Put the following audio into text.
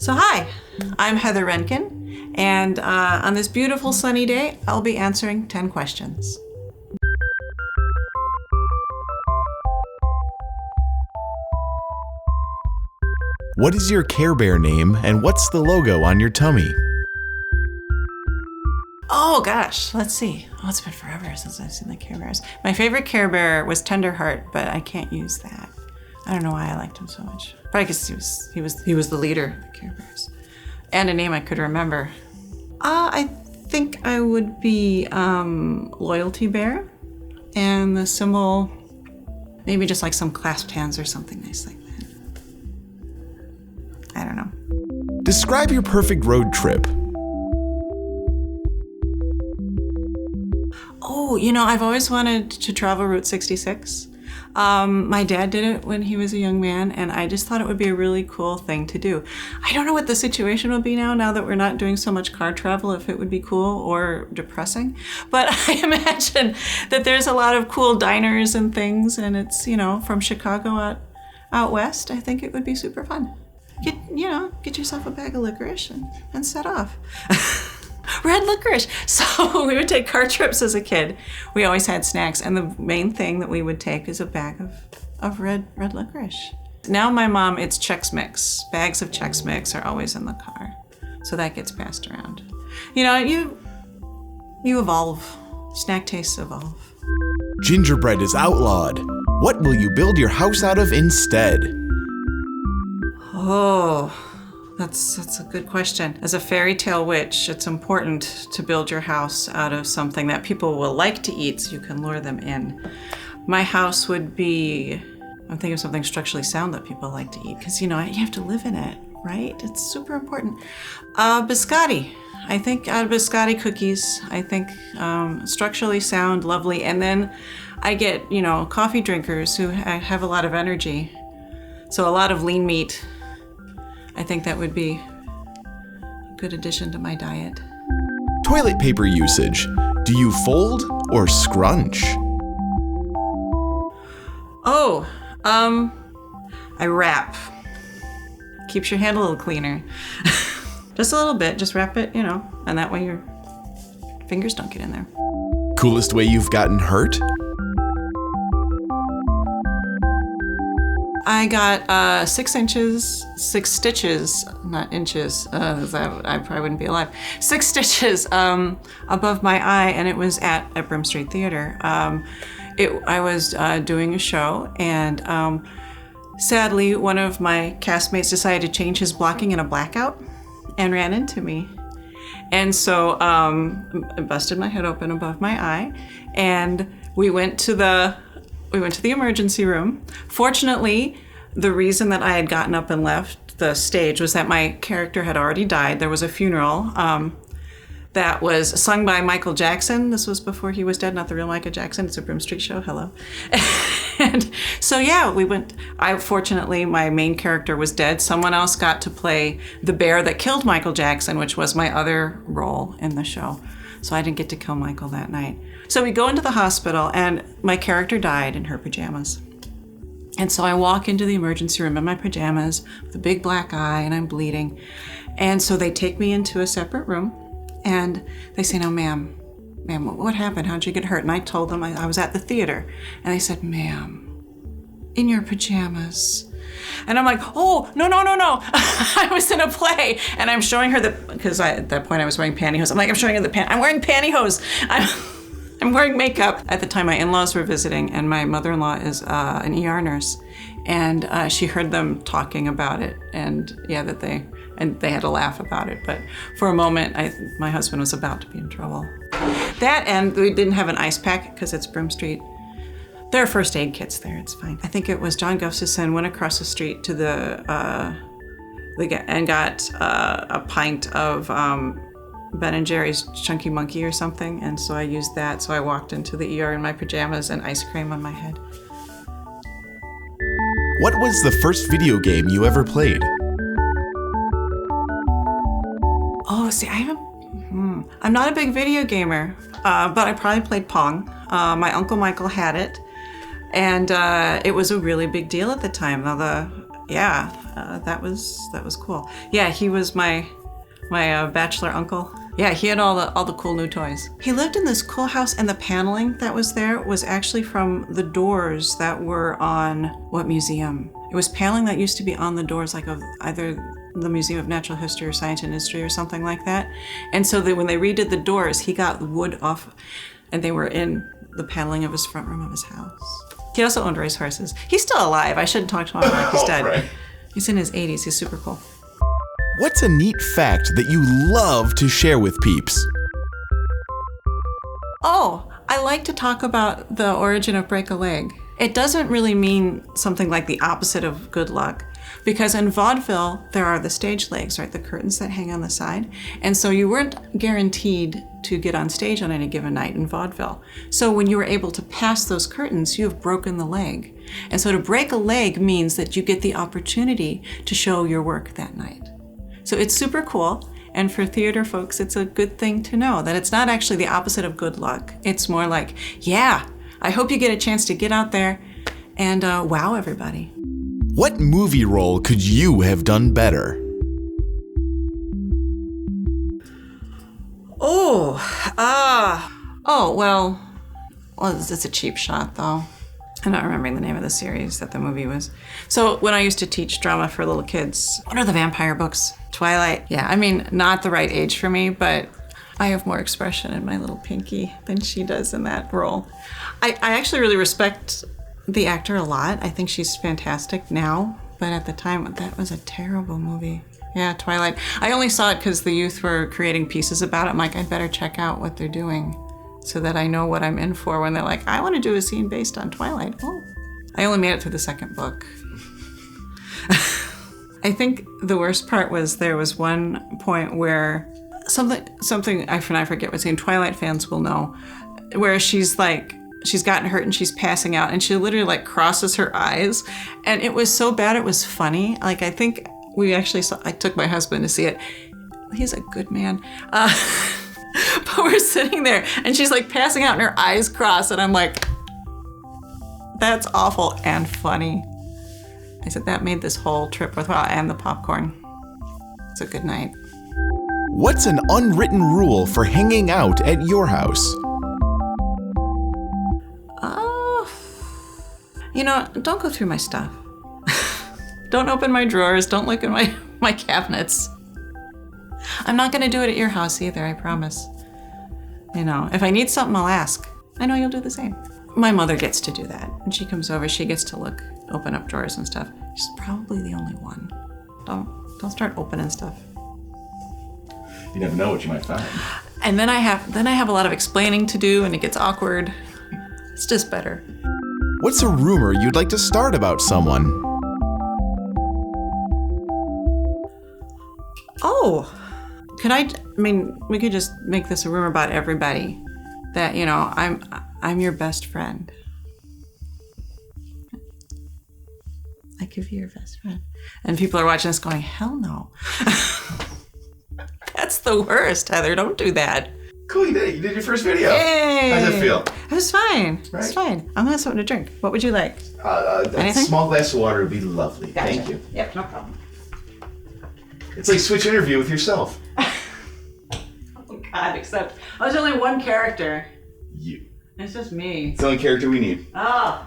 So hi, I'm Heather Renken, and on this beautiful sunny day, I'll be answering 10 questions. What is your Care Bear name and what's the logo on your tummy? Oh gosh, let's see. Oh, it's been forever since I've seen the Care Bears. My favorite Care Bear was Tenderheart, but I can't use that. I don't know why I liked him so much. Probably because he was the leader of the Care Bears. And a name I could remember. I think I would be Loyalty Bear. And the symbol, maybe just like some clasped hands or something nice like that. I don't know. Describe your perfect road trip. Oh, I've always wanted to travel Route 66. My dad did it when he was a young man, and I just thought it would be a really cool thing to do. I don't know what the situation will be now that we're not doing so much car travel, if it would be cool or depressing. But I imagine that there's a lot of cool diners and things, and it's, from Chicago out west. I think it would be super fun. Get yourself a bag of licorice and set off. Red licorice. So we would take car trips as a kid. We always had snacks, and the main thing that we would take is a bag of red licorice. Now my mom, it's Chex Mix. Bags of Chex Mix are always in the car. So that gets passed around. You evolve. Snack tastes evolve. Gingerbread is outlawed. What will you build your house out of instead? Oh, that's a good question. As a fairy tale witch, it's important to build your house out of something that people will like to eat so you can lure them in. My house would be, I'm thinking of something structurally sound that people like to eat because, you have to live in it, right? It's super important. Biscotti. I think biscotti cookies. I think structurally sound, lovely. And then I get, coffee drinkers who have a lot of energy. So a lot of lean meat. I think that would be a good addition to my diet. Toilet paper usage. Do you fold or scrunch? Oh, I wrap. Keeps your hand a little cleaner. Just a little bit, just wrap it, and that way your fingers don't get in there. Coolest way you've gotten hurt? I got 6 stitches, not inches, I probably wouldn't be alive. 6 stitches above my eye, and it was at Brim Street Theater. I was doing a show, and sadly, one of my castmates decided to change his blocking in a blackout and ran into me. And so I busted my head open above my eye, and we went to the emergency room. Fortunately, the reason that I had gotten up and left the stage was that my character had already died. There was a funeral that was sung by Michael Jackson. This was before he was dead, not the real Michael Jackson. It's a Brim Street show, hello. And so we went. Fortunately, my main character was dead. Someone else got to play the bear that killed Michael Jackson, which was my other role in the show. So I didn't get to kill Michael that night. So we go into the hospital, and my character died in her pajamas. And so I walk into the emergency room in my pajamas with a big black eye, and I'm bleeding. And so they take me into a separate room, and they say, "No, ma'am, what happened? How'd you get hurt?" And I told them I was at the theater. And they said, "Ma'am, in your pajamas." And I'm like, "Oh, no. I was in a play." And I'm showing her because at that point I was wearing pantyhose. I'm showing her I'm wearing pantyhose. I'm wearing makeup. At the time, my in-laws were visiting, and my mother-in-law is an ER nurse. And she heard them talking about it, and that they had a laugh about it. But for a moment, my husband was about to be in trouble. That, and we didn't have an ice pack because it's Brim Street. There are first aid kits there, it's fine. I think it was John Gustafson went across the street to and got a pint of Ben & Jerry's Chunky Monkey or something, and so I used that. So I walked into the ER in my pajamas and ice cream on my head. What was the first video game you ever played? Oh, see, I'm not a big video gamer, but I probably played Pong. My Uncle Michael had it, and it was a really big deal at the time. that was cool. Yeah, he was my bachelor uncle. Yeah, he had all the cool new toys. He lived in this cool house, and the paneling that was there was actually from the doors that were on what museum? It was paneling that used to be on the doors, like of either the Museum of Natural History or Science and History or something like that. And so when they redid the doors, he got the wood off, and they were in the paneling of his front room of his house. He also owned racehorses. He's still alive. I shouldn't talk to him like he's dead. Right. He's in his 80s. He's super cool. What's a neat fact that you love to share with peeps? Oh, I like to talk about the origin of break a leg. It doesn't really mean something like the opposite of good luck, because in vaudeville, there are the stage legs, right? The curtains that hang on the side. And so you weren't guaranteed to get on stage on any given night in vaudeville. So when you were able to pass those curtains, you have broken the leg. And so to break a leg means that you get the opportunity to show your work that night. So it's super cool. And for theater folks, it's a good thing to know that it's not actually the opposite of good luck. It's more like, yeah, I hope you get a chance to get out there and wow everybody. What movie role could you have done better? Well, it's a cheap shot though. I'm not remembering the name of the series that the movie was. So when I used to teach drama for little kids, what are the vampire books? Twilight. Yeah, I mean, not the right age for me, but I have more expression in my little pinky than she does in that role. I actually really respect the actor a lot. I think she's fantastic now, but at the time, that was a terrible movie. Yeah, Twilight. I only saw it because the youth were creating pieces about it. I'm like, I'd better check out what they're doing so that I know what I'm in for when they're like, I want to do a scene based on Twilight. Oh, I only made it through the second book. I think the worst part was there was one point where something I forget what scene, Twilight fans will know, where she's gotten hurt and she's passing out and she literally like crosses her eyes, and it was so bad it was funny. Like I think I took my husband to see it. He's a good man. But we're sitting there and she's like passing out and her eyes cross, and I'm like, that's awful and funny. I said that made this whole trip worthwhile, and the popcorn. It's a good night. What's an unwritten rule for hanging out at your house? Don't go through my stuff. Don't open my drawers. Don't look in my cabinets. I'm not gonna do it at your house either, I promise. If I need something, I'll ask. I know you'll do the same. My mother gets to do that. When she comes over, she gets to open up drawers and stuff. She's probably the only one. Don't start opening stuff. You never know what you might find. And then I have a lot of explaining to do, and it gets awkward. It's just better. What's a rumor you'd like to start about someone? Oh, we could just make this a rumor about everybody that, I'm your best friend. I could be your best friend. And people are watching this going, hell no. That's the worst, Heather. Don't do that. Cool, you did your first video. Yay! How does it feel? It was fine. Right? It was fine. I'm gonna have something to drink. What would you like? A small glass of water would be lovely. Gotcha. Thank you. Yep, no problem. It's like switch interview with yourself. Oh God, except there's only one character. You. It's just me. It's the only character we need. Oh.